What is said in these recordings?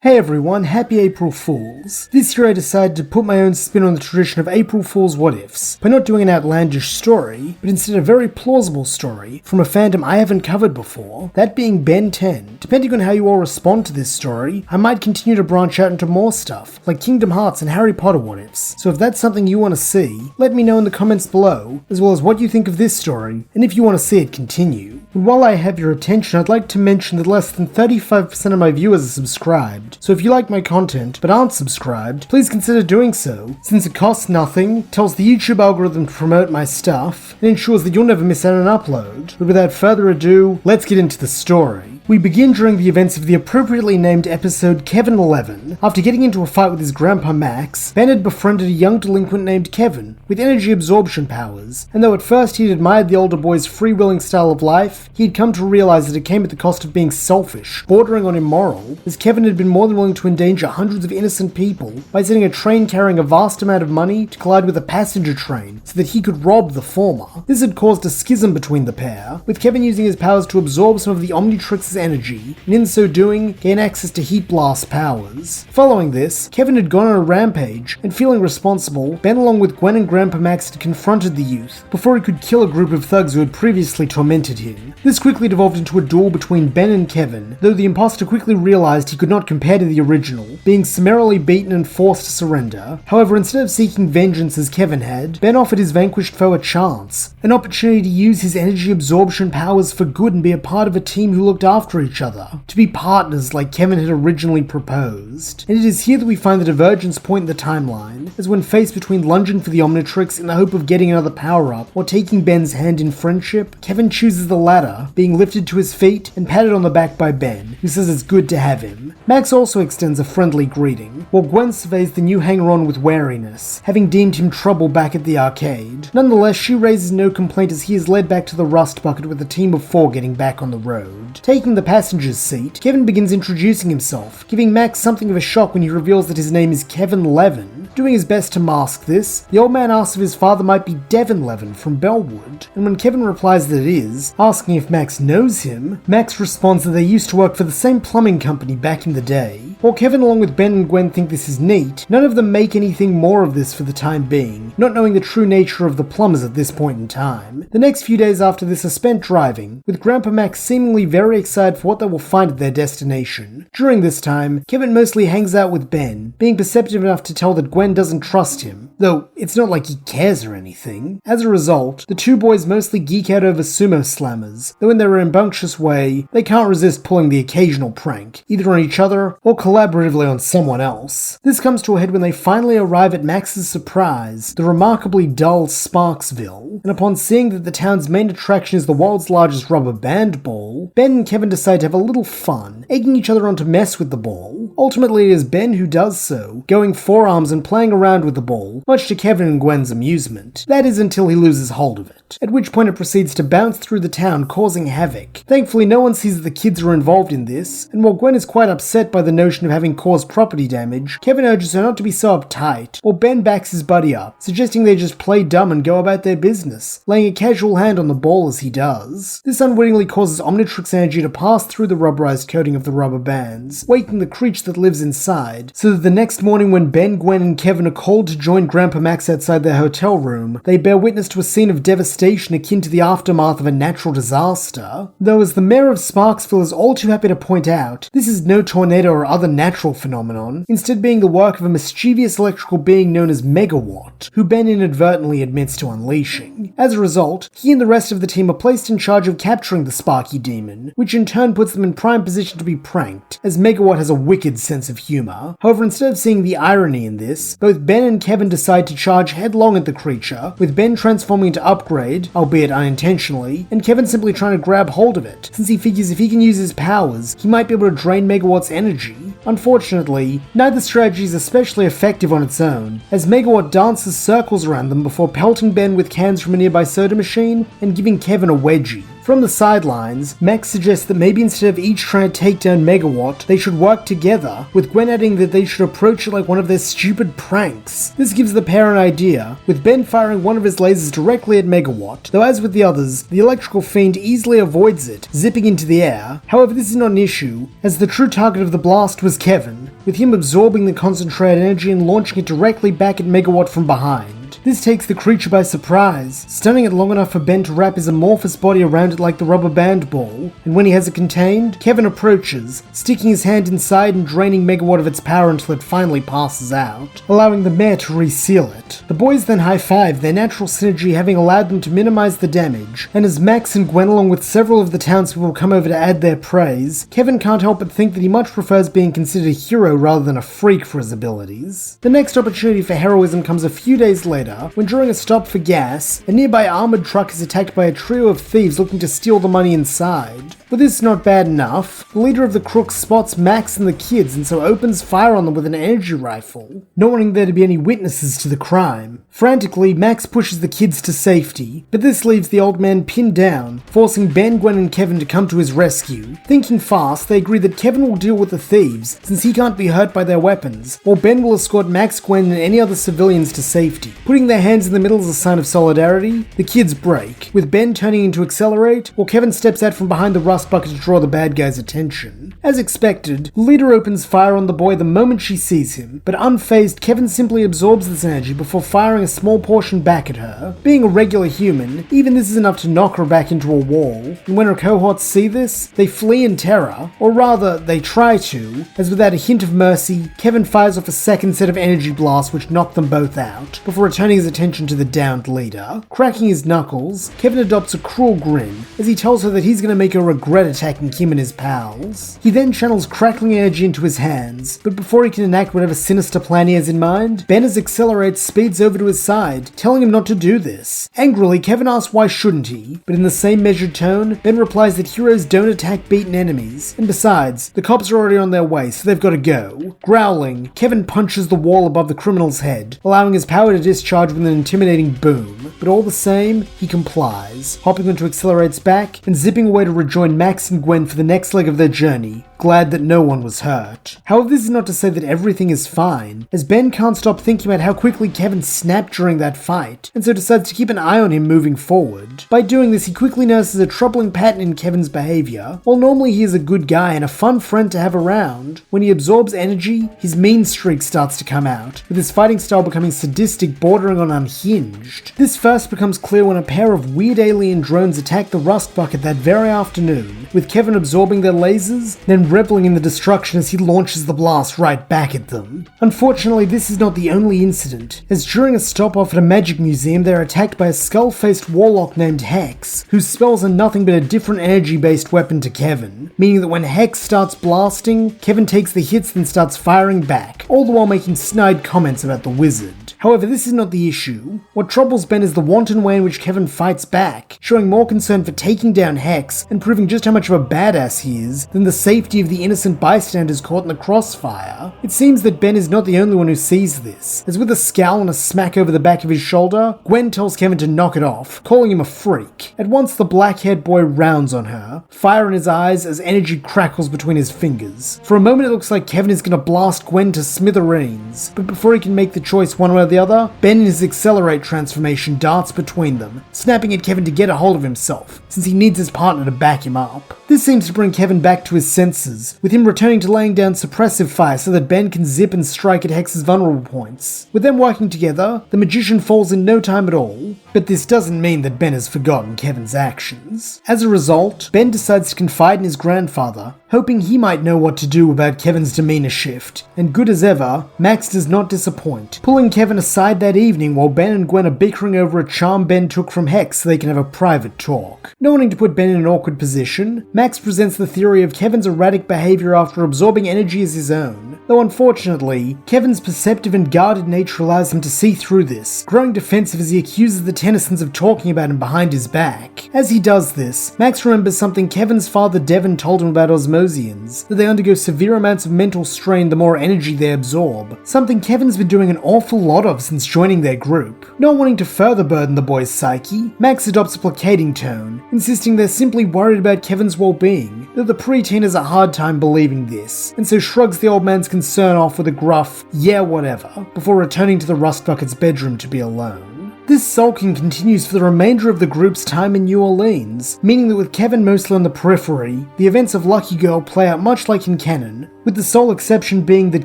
Hey everyone, happy April Fools. This year I decided to put my own spin on the tradition of April Fool's what-ifs, by not doing an outlandish story, but instead a very plausible story from a fandom I haven't covered before, that being Ben 10. Depending on how you all respond to this story, I might continue to branch out into more stuff, like Kingdom Hearts and Harry Potter what-ifs, so if that's something you want to see, let me know in the comments below, as well as what you think of this story, and if you want to see it continue. And while I have your attention, I'd like to mention that less than 35% of my viewers are subscribed, so if you like my content but aren't subscribed, please consider doing so, since it costs nothing, tells the YouTube algorithm to promote my stuff, and ensures that you'll never miss out on an upload. But without further ado, let's get into the story. We begin during the events of the appropriately named episode Kevin 11. After getting into a fight with his grandpa Max, Ben had befriended a young delinquent named Kevin, with energy absorption powers, and though at first he had admired the older boy's free-willing style of life, he had come to realize that it came at the cost of being selfish, bordering on immoral, as Kevin had been more than willing to endanger hundreds of innocent people by sending a train carrying a vast amount of money to collide with a passenger train so that he could rob the former. This had caused a schism between the pair, with Kevin using his powers to absorb some of the Omnitrix's energy, and in so doing, gain access to Heat Blast powers. Following this, Kevin had gone on a rampage, and feeling responsible, Ben along with Gwen and Grandpa Max had confronted the youth, before he could kill a group of thugs who had previously tormented him. This quickly devolved into a duel between Ben and Kevin, though the imposter quickly realized he could not compare to the original, being summarily beaten and forced to surrender. However, instead of seeking vengeance as Kevin had, Ben offered his vanquished foe a chance, an opportunity to use his energy absorption powers for good and be a part of a team who looked after each other, to be partners like Kevin had originally proposed. And it is here that we find the divergence point in the timeline, as when faced between lunging for the Omnitrix in the hope of getting another power-up, or taking Ben's hand in friendship, Kevin chooses the latter, being lifted to his feet and patted on the back by Ben, who says it's good to have him. Max also extends a friendly greeting, while Gwen surveys the new hanger-on with wariness, having deemed him trouble back at the arcade. Nonetheless, she raises no complaint as he is led back to the rust bucket with a team of 4 getting back on the road. Taking the passenger's seat, Kevin begins introducing himself, giving Max something of a shock when he reveals that his name is Kevin Levin. Doing his best to mask this, the old man asks if his father might be Devin Levin from Bellwood, and when Kevin replies that it is, asking if Max knows him, Max responds that they used to work for the same plumbing company back in the day. While Kevin along with Ben and Gwen think this is neat, none of them make anything more of this for the time being, not knowing the true nature of the plumbers at this point in time. The next few days after this are spent driving, with Grandpa Max seemingly very excited for what they will find at their destination. During this time, Kevin mostly hangs out with Ben, being perceptive enough to tell that Gwen doesn't trust him, though it's not like he cares or anything. As a result, the two boys mostly geek out over sumo slammers, though in their rambunctious way, they can't resist pulling the occasional prank, either on each other or collaboratively on someone else. This comes to a head when they finally arrive at Max's surprise, the remarkably dull Sparksville, and upon seeing that the town's main attraction is the world's largest rubber band ball, Ben and Kevin decide to have a little fun, egging each other on to mess with the ball. Ultimately, it is Ben who does so, going forearms and playing around with the ball, much to Kevin and Gwen's amusement. That is until he loses hold of it, at which point it proceeds to bounce through the town, causing havoc. Thankfully, no one sees that the kids are involved in this, and while Gwen is quite upset by the notion of having caused property damage, Kevin urges her not to be so uptight, while Ben backs his buddy up, suggesting they just play dumb and go about their business, laying a casual hand on the ball as he does. This unwittingly causes Omnitrix energy to pass through the rubberized coating of the rubber bands, waking the creature that lives inside, so that the next morning when Ben, Gwen, and Kevin are called to join Grandpa Max outside their hotel room, they bear witness to a scene of devastation akin to the aftermath of a natural disaster. Though, as the mayor of Sparksville is all too happy to point out, this is no tornado or other natural phenomenon, instead being the work of a mischievous electrical being known as Megawatt, who Ben inadvertently admits to unleashing. As a result, he and the rest of the team are placed in charge of capturing the Sparky demon, which in turn puts them in prime position to be pranked, as Megawatt has a wicked sense of humor. However, instead of seeing the irony in this, both Ben and Kevin decide to charge headlong at the creature, with Ben transforming into Upgrade, albeit unintentionally, and Kevin simply trying to grab hold of it, since he figures if he can use his powers, he might be able to drain Megawatt's energy. Unfortunately, neither strategy is especially effective on its own, as Megawatt dances circles around them before pelting Ben with cans from a nearby soda machine and giving Kevin a wedgie. From the sidelines, Max suggests that maybe instead of each trying to take down Megawatt, they should work together, with Gwen adding that they should approach it like one of their stupid pranks. This gives the pair an idea, with Ben firing one of his lasers directly at Megawatt, though as with the others, the electrical fiend easily avoids it, zipping into the air. However, this is not an issue, as the true target of the blast was Kevin. with him absorbing the concentrated energy and launching it directly back at Megawatt from behind. This takes the creature by surprise, stunning it long enough for Ben to wrap his amorphous body around it like the rubber band ball, and when he has it contained, Kevin approaches, sticking his hand inside and draining Megawatt of its power until it finally passes out, allowing the mare to reseal it. The boys then high-five, their natural synergy having allowed them to minimize the damage, and as Max and Gwen along with several of the townspeople come over to add their praise, Kevin can't help but think that he much prefers being considered a hero rather than a freak for his abilities. The next opportunity for heroism comes a few days later, when during a stop for gas, a nearby armored truck is attacked by a trio of thieves looking to steal the money inside. But this is not bad enough. The leader of the crooks spots Max and the kids and so opens fire on them with an energy rifle, not wanting there to be any witnesses to the crime. Frantically, Max pushes the kids to safety, but this leaves the old man pinned down, forcing Ben, Gwen and Kevin to come to his rescue. Thinking fast, they agree that Kevin will deal with the thieves, since he can't be hurt by their weapons, while Ben will escort Max, Gwen and any other civilians to safety. Putting their hands in the middle as a sign of solidarity, the kids break, with Ben turning into accelerate, while Kevin steps out from behind the rust bucket to draw the bad guy's attention. As expected, the leader opens fire on the boy the moment she sees him, but unfazed, Kevin simply absorbs this energy before firing a small portion back at her. Being a regular human, even this is enough to knock her back into a wall, and when her cohorts see this, they flee in terror, or rather, they try to, as without a hint of mercy, Kevin fires off a second set of energy blasts which knock them both out, before returning his attention to the downed leader. Cracking his knuckles, Kevin adopts a cruel grin, as he tells her that he's going to make her regret attacking him and his pals. He then channels crackling energy into his hands, but before he can enact whatever sinister plan he has in mind, Ben as accelerates speeds over to his side, telling him not to do this. Angrily, Kevin asks why shouldn't he, but in the same measured tone, Ben replies that heroes don't attack beaten enemies, and besides, the cops are already on their way, so they've got to go. Growling, Kevin punches the wall above the criminal's head, allowing his power to discharge with an intimidating boom, but all the same, he complies, hopping onto Accelerate's back and zipping away to rejoin Max and Gwen for the next leg of their journey, glad that no one was hurt. However, this is not to say that everything is fine, as Ben can't stop thinking about how quickly Kevin snapped during that fight, and so decides to keep an eye on him moving forward. By doing this, he quickly notices a troubling pattern in Kevin's behavior. While normally he is a good guy and a fun friend to have around, when he absorbs energy, his mean streak starts to come out, with his fighting style becoming sadistic, bordering on unhinged. This first becomes clear when a pair of weird alien drones attack the rust bucket that very afternoon, with Kevin absorbing their lasers, then reveling in the destruction as he launches the blast right back at them. Unfortunately, this is not the only incident, as during a stop off at a magic museum they are attacked by a skull-faced warlock named Hex, whose spells are nothing but a different energy-based weapon to Kevin, meaning that when Hex starts blasting, Kevin takes the hits then starts firing back, all the while making snide comments about the wizard. However, this is not the issue. What troubles Ben is the wanton way in which Kevin fights back, showing more concern for taking down Hex and proving just how much of a badass he is than the safety of the innocent bystanders caught in the crossfire. It seems that Ben is not the only one who sees this, as with a scowl and a smack over the back of his shoulder, Gwen tells Kevin to knock it off, calling him a freak. At once the black-haired boy rounds on her, fire in his eyes as energy crackles between his fingers. For a moment it looks like Kevin is going to blast Gwen to smithereens, but before he can make the choice one way or the other, Ben in his Accelerate transformation darts between them, snapping at Kevin to get a hold of himself, since he needs his partner to back him up. This seems to bring Kevin back to his senses, with him returning to laying down suppressive fire so that Ben can zip and strike at Hex's vulnerable points. With them working together, the magician falls in no time at all, but this doesn't mean that Ben has forgotten Kevin's actions. As a result, Ben decides to confide in his grandfather, hoping he might know what to do about Kevin's demeanor shift, and good as ever, Max does not disappoint, pulling Kevin aside that evening while Ben and Gwen are bickering over a charm Ben took from Hex so they can have a private talk. Not wanting to put Ben in an awkward position, Max presents the theory of Kevin's erratic behavior after absorbing energy as his own, though unfortunately, Kevin's perceptive and guarded nature allows him to see through this, growing defensive as he accuses the Tennysons of talking about him behind his back. As he does this, Max remembers something Kevin's father Devon told him about Osmosians, that they undergo severe amounts of mental strain the more energy they absorb, something Kevin's been doing an awful lot of since joining their group. Not wanting to further burden the boy's psyche, Max adopts a placating tone, insisting they're simply worried about Kevin's well-being, though the preteen has a hard time believing this, and so shrugs the old man's concern off with a gruff, yeah whatever, before returning to the rust bucket's bedroom to be alone. This sulking continues for the remainder of the group's time in New Orleans, meaning that with Kevin mostly on the periphery, the events of Lucky Girl play out much like in canon, with the sole exception being that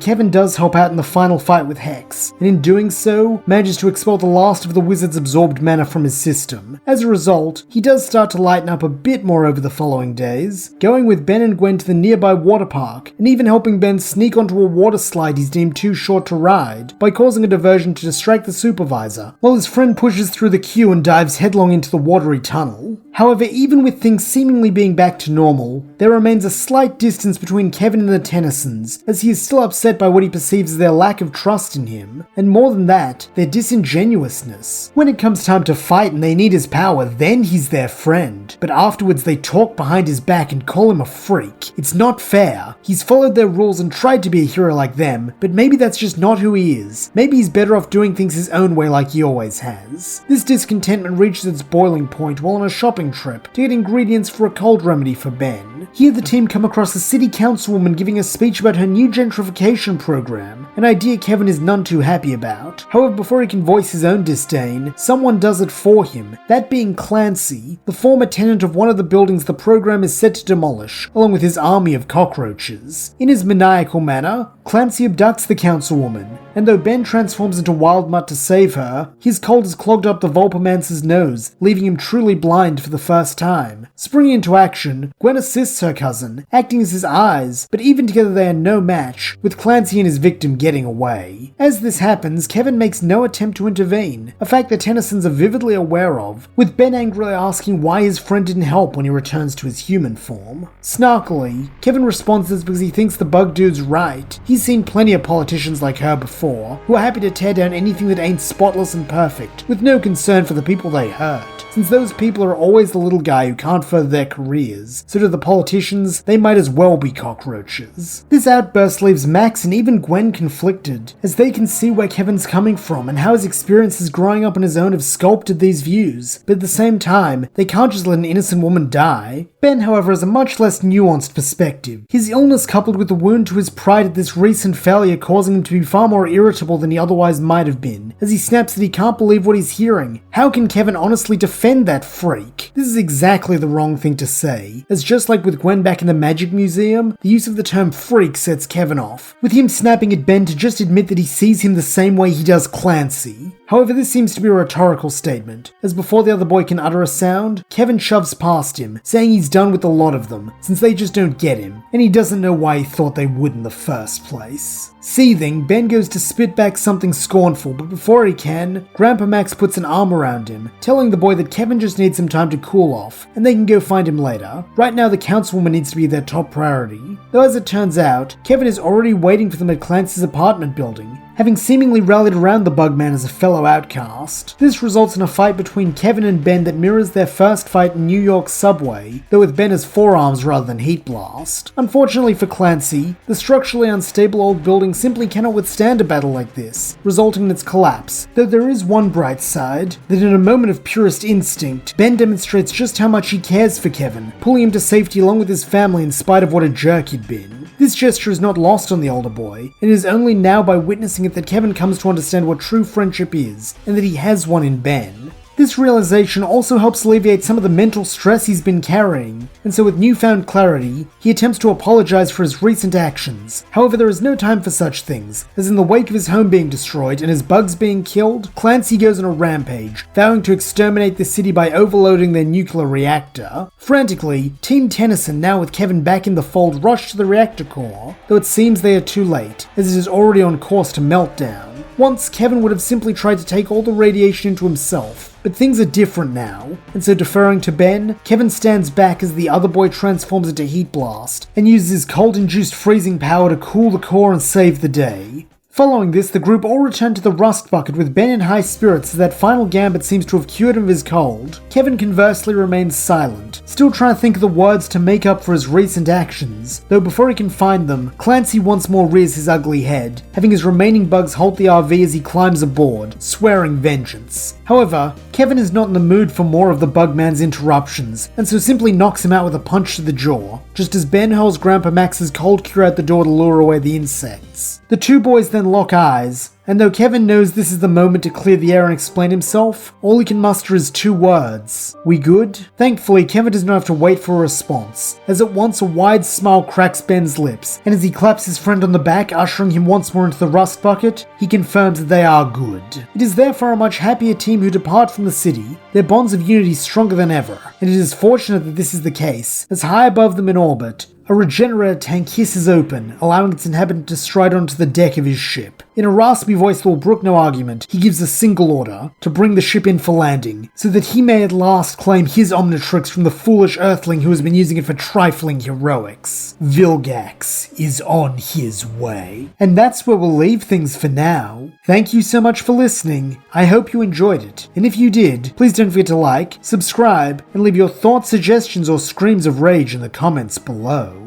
Kevin does help out in the final fight with Hex, and in doing so, manages to expel the last of the wizard's absorbed mana from his system. As a result, he does start to lighten up a bit more over the following days, going with Ben and Gwen to the nearby water park, and even helping Ben sneak onto a water slide he's deemed too short to ride, by causing a diversion to distract the supervisor, while his friend pushes through the queue and dives headlong into the watery tunnel. However, even with things seemingly being back to normal, there remains a slight distance between Kevin and the Tennysons, as he is still upset by what he perceives as their lack of trust in him, and more than that, their disingenuousness. When it comes time to fight and they need his power, then he's their friend, but afterwards they talk behind his back and call him a freak. It's not fair. He's followed their rules and tried to be a hero like them, but maybe that's just not who he is. Maybe he's better off doing things his own way like he always has. This discontentment reaches its boiling point while on a shopping trip to get ingredients for a cold remedy for Ben. Here the team come across a city councilwoman giving a speech about her new gentrification program, an idea Kevin is none too happy about. However, before he can voice his own disdain, someone does it for him, that being Clancy, the former tenant of one of the buildings the program is set to demolish, along with his army of cockroaches. In his maniacal manner, Clancy abducts the councilwoman, and though Ben transforms into Wild Mutt to save her, his cold has clogged up the Vulpomancer's nose, leaving him truly blind for the first time. Springing into action, Gwen assists her cousin, acting as his eyes, but even together they are no match, with Clancy and his victim getting away. As this happens, Kevin makes no attempt to intervene, a fact the Tennysons are vividly aware of, with Ben angrily asking why his friend didn't help when he returns to his human form. Snarkily, Kevin responds this because he thinks the bug dude's right. He's seen plenty of politicians like her before, who are happy to tear down anything that ain't spotless and perfect, with no concern for the people they hurt. Since those people are always the little guy who can't further their careers, so to the politicians, they might as well be cockroaches. This outburst leaves Max and even Gwen conflicted, as they can see where Kevin's coming from and how his experiences growing up on his own have sculpted these views, but at the same time, they can't just let an innocent woman die. Ben, however, has a much less nuanced perspective. His illness coupled with the wound to his pride at this recent failure causing him to be far more irritable than he otherwise might have been, as he snaps that he can't believe what he's hearing. How can Kevin honestly defend that freak? This is exactly the wrong thing to say, as just like with Gwen back in the Magic Museum, the use of the term freak sets Kevin off, with him snapping at Ben to just admit that he sees him the same way he does Clancy. However, this seems to be a rhetorical statement, as before the other boy can utter a sound, Kevin shoves past him, saying he's done with a lot of them, since they just don't get him, and he doesn't know why he thought they would in the first place. Seething, Ben goes to spit back something scornful, but before he can, Grandpa Max puts an arm around him, telling the boy that Kevin just needs some time to cool off, and they can go find him later. Right now the councilwoman needs to be their top priority. Though as it turns out, Kevin is already waiting for them at Clancy's apartment building, having seemingly rallied around the Bugman as a fellow outcast. This results in a fight between Kevin and Ben that mirrors their first fight in New York's subway, though with Ben as forearms rather than heat blast. Unfortunately for Clancy, the structurally unstable old building simply cannot withstand a battle like this, resulting in its collapse, though there is one bright side, that in a moment of purest instinct, Ben demonstrates just how much he cares for Kevin, pulling him to safety along with his family in spite of what a jerk he'd been. This gesture is not lost on the older boy, and it is only now by witnessing it that Kevin comes to understand what true friendship is, and that he has one in Ben. This realization also helps alleviate some of the mental stress he's been carrying, and so with newfound clarity, he attempts to apologize for his recent actions. However, there is no time for such things, as in the wake of his home being destroyed and his bugs being killed, Clancy goes on a rampage, vowing to exterminate the city by overloading their nuclear reactor. Frantically, Team Tennyson, now with Kevin back in the fold, rush to the reactor core, though it seems they are too late, as it is already on course to meltdown. Once, Kevin would have simply tried to take all the radiation into himself, but things are different now, and so deferring to Ben, Kevin stands back as the other boy transforms into Heat Blast, and uses his cold-induced freezing power to cool the core and save the day. Following this, the group all return to the Rust Bucket with Ben in high spirits as that final gambit seems to have cured him of his cold. Kevin conversely remains silent, still trying to think of the words to make up for his recent actions, though before he can find them, Clancy once more rears his ugly head, having his remaining bugs halt the RV as he climbs aboard, swearing vengeance. However, Kevin is not in the mood for more of the Bugman's interruptions, and so simply knocks him out with a punch to the jaw, just as Ben hurls Grandpa Max's cold cure out the door to lure away the insects. The two boys then lock eyes, And though Kevin knows this is the moment to clear the air and explain himself, all he can muster is 2 words. We good? Thankfully, Kevin does not have to wait for a response, as at once a wide smile cracks Ben's lips, and as he claps his friend on the back, ushering him once more into the rust bucket, he confirms that they are good. It is therefore a much happier team who depart from the city, their bonds of unity stronger than ever, and it is fortunate that this is the case, as high above them in orbit, a regenerator tank hisses open, allowing its inhabitant to stride onto the deck of his ship. In a raspy voice that will brook no argument, he gives a single order to bring the ship in for landing, so that he may at last claim his Omnitrix from the foolish earthling who has been using it for trifling heroics. Vilgax is on his way. And that's where we'll leave things for now. Thank you so much for listening. I hope you enjoyed it, and if you did, please don't forget to like, subscribe, and leave your thoughts, suggestions, or screams of rage in the comments below.